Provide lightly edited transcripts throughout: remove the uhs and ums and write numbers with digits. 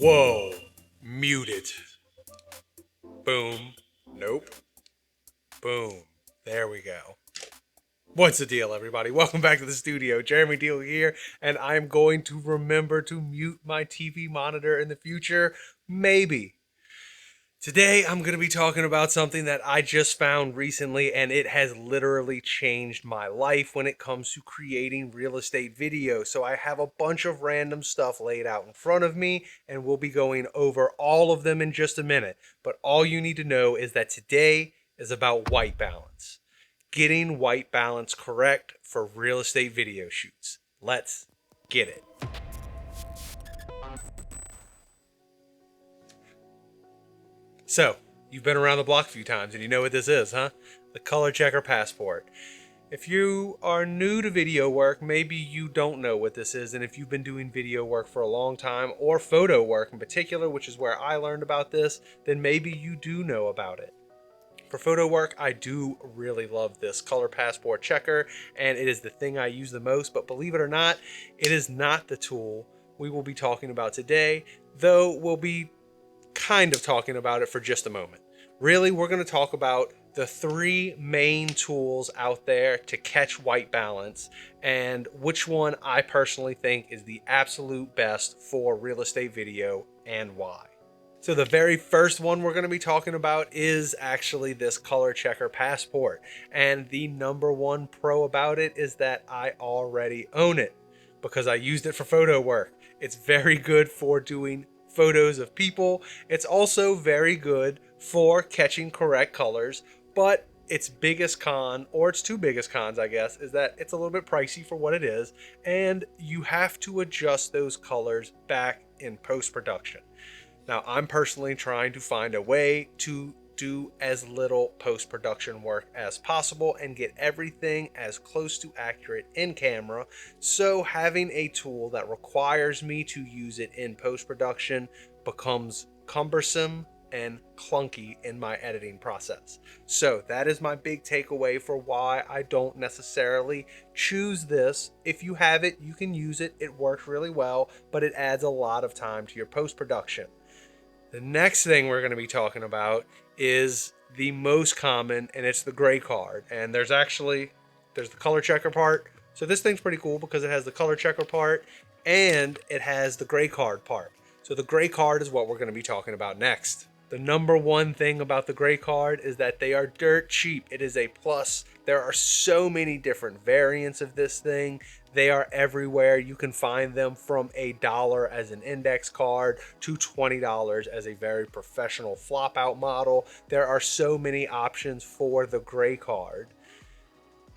Whoa. Muted. Boom. Nope. Boom. There we go. What's the deal, everybody? Welcome back to the studio. Jeremy Deal here, and I'm going to remember to mute my TV monitor in the future. Maybe. Today, I'm going to be talking about something that I just found recently, and it has literally changed my life when it comes to creating real estate videos. So I have a bunch of random stuff laid out in front of me, and we'll be going over all of them in just a minute. But all you need to know is that today is about white balance. Getting white balance correct for real estate video shoots. Let's get it. So, you've been around the block a few times and you know what this is, huh? The color checker passport. If you are new to video work, maybe you don't know what this is, and if you've been doing video work for a long time, or photo work in particular, which is where I learned about this, then maybe you do know about it. For photo work, I do really love this color passport checker, and it is the thing I use the most, but believe it or not, it is not the tool we will be talking about today, though we'll be kind of talking about it for just a moment. Really, we're going to talk about the three main tools out there to catch white balance and which one I personally think is the absolute best for real estate video and why. So the very first one we're going to be talking about is actually this color checker passport. And the number one pro about it is that I already own it because I used it for photo work. It's very good for doing photos of people. It's also very good for catching correct colors, but its biggest con, or its two biggest cons, I guess, is that it's a little bit pricey for what it is, and you have to adjust those colors back in post-production. Now, I'm personally trying to find a way to do as little post-production work as possible and get everything as close to accurate in camera. So having a tool that requires me to use it in post-production becomes cumbersome and clunky in my editing process. So that is my big takeaway for why I don't necessarily choose this. If you have it, you can use it. It works really well, but it adds a lot of time to your post-production. The next thing we're going to be talking about is the most common, and it's the gray card. And there's the color checker part. So this thing's pretty cool because it has the color checker part and it has the gray card part. So the gray card is what we're going to be talking about next. The number one thing about the gray card is that they are dirt cheap. It is a plus. There are so many different variants of this thing. They are everywhere. You can find them from $1 as an index card to $20 as a very professional flop out model. There are so many options for the gray card.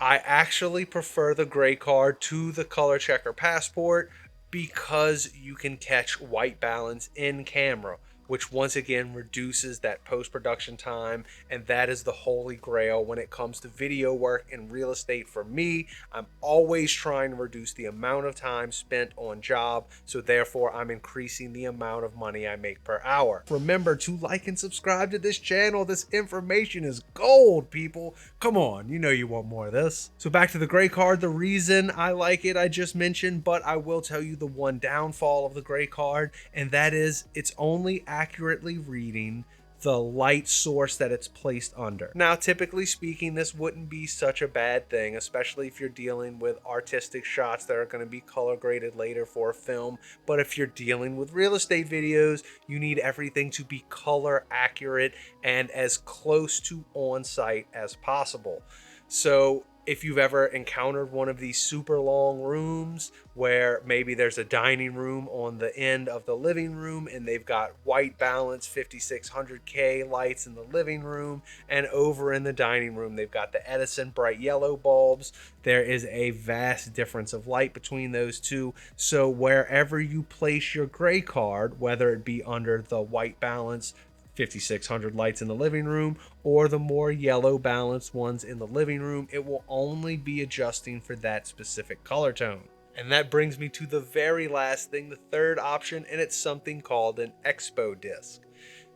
I actually prefer the gray card to the color checker passport because you can catch white balance in camera, which once again reduces that post-production time, and that is the holy grail when it comes to video work and real estate. For me, I'm always trying to reduce the amount of time spent on job, so therefore I'm increasing the amount of money I make per hour. Remember to like and subscribe to this channel. This information is gold, people. Come on, you know you want more of this. So back to the gray card. The reason I like it I just mentioned, but I will tell you the one downfall of the gray card, and that is it's only accurately reading the light source that it's placed under. Now, typically speaking, this wouldn't be such a bad thing, especially if you're dealing with artistic shots that are going to be color graded later for a film. But if you're dealing with real estate videos, you need everything to be color accurate and as close to on-site as possible. So if you've ever encountered one of these super long rooms where maybe there's a dining room on the end of the living room and they've got white balance 5600K lights in the living room, and over in the dining room they've got the Edison bright yellow bulbs, there is a vast difference of light between those two. So wherever you place your gray card, whether it be under the white balance 5600 lights in the living room or the more yellow balanced ones in the living room, it will only be adjusting for that specific color tone. And that brings me to the very last thing, the third option, and it's something called an Expo disc.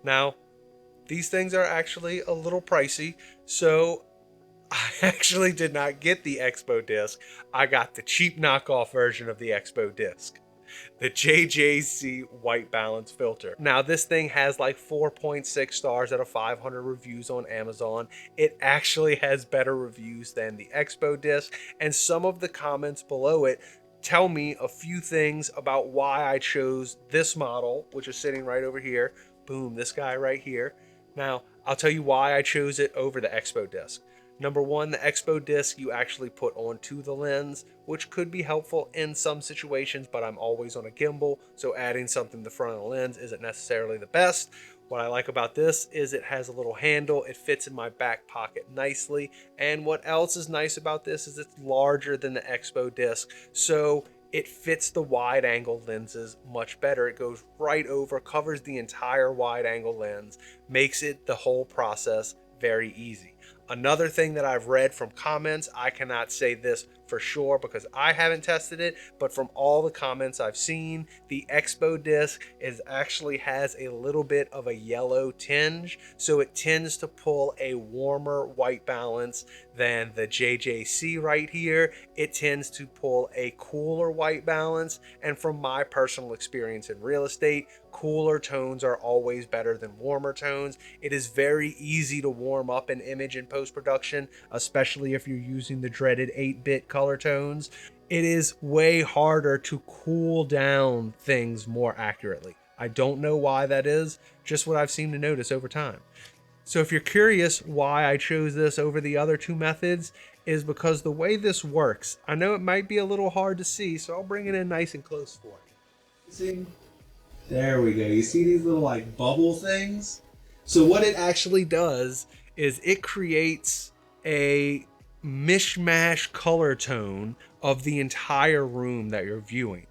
Now, these things are actually a little pricey, so I actually did not get the Expo disc. I got the cheap knockoff version of the Expo disc. the JJC White Balance Filter. Now this thing has like 4.6 stars out of 500 reviews on Amazon. It actually has better reviews than the Expo disc, and some of the comments below it tell me a few things about why I chose this model, which is sitting right over here. Boom, this guy right here. Now, I'll tell you why I chose it over the Expo disc. Number one, the Expo disc you actually put onto the lens, which could be helpful in some situations, but I'm always on a gimbal, so adding something to the front of the lens isn't necessarily the best. What I like about this is it has a little handle, it fits in my back pocket nicely, and what else is nice about this is it's larger than the Expo disc, so it fits the wide angle lenses much better. It goes right over, covers the entire wide angle lens, makes it the whole process very easy. Another thing that I've read from comments, I cannot say this for sure because I haven't tested it, but from all the comments I've seen, the Expo disc actually has a little bit of a yellow tinge, so it tends to pull a warmer white balance than the JJC right here. It tends to pull a cooler white balance, and from my personal experience in real estate, cooler tones are always better than warmer tones. It is very easy to warm up an image in post-production, especially if you're using the dreaded 8-bit color tones. It is way harder to cool down things more accurately. I don't know why that is, just what I've seemed to notice over time. So if you're curious why I chose this over the other two methods, is because the way this works, I know it might be a little hard to see, so I'll bring it in nice and close for you. See? There we go. You see these little like bubble things? So what it actually does is it creates a mishmash color tone of the entire room that you're viewing.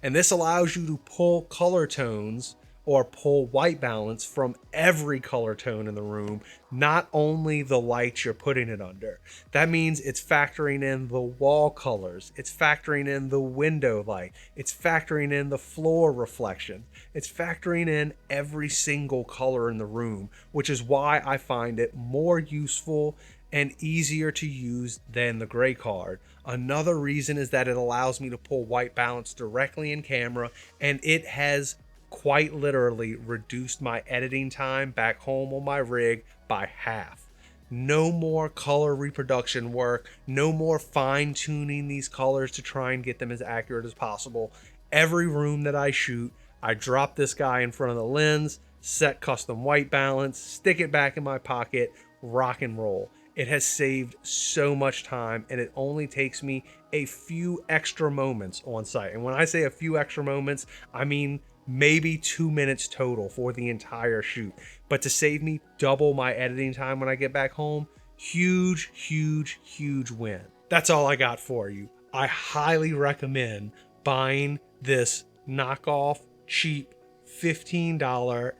And this allows you to pull color tones or pull white balance from every color tone in the room, not only the lights you're putting it under. That means it's factoring in the wall colors, it's factoring in the window light, it's factoring in the floor reflection, it's factoring in every single color in the room, which is why I find it more useful and easier to use than the gray card. Another reason is that it allows me to pull white balance directly in camera, and it has quite literally reduced my editing time back home on my rig by half. No more color reproduction work, no more fine tuning these colors to try and get them as accurate as possible. Every room that I shoot, I drop this guy in front of the lens, set custom white balance, stick it back in my pocket, rock and roll. It has saved so much time, and it only takes me a few extra moments on site. And when I say a few extra moments, I mean maybe 2 minutes total for the entire shoot. But to save me double my editing time when I get back home, huge, huge, huge win. That's all I got for you. I highly recommend buying this knockoff, cheap, $15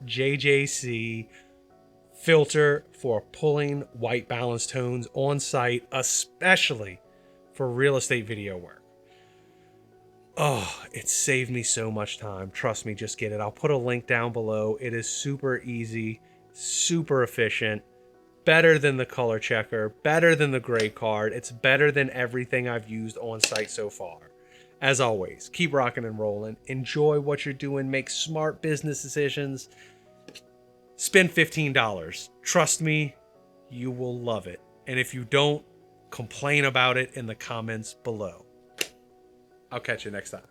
JJC filter for pulling white balance tones on site, especially for real estate video work. Oh, it saved me so much time. Trust me, just get it. I'll put a link down below. It is super easy, super efficient, better than the color checker, better than the gray card. It's better than everything I've used on site so far. As always, keep rocking and rolling. Enjoy what you're doing. Make smart business decisions. Spend $15. Trust me, you will love it. And if you don't, complain about it in the comments below. I'll catch you next time.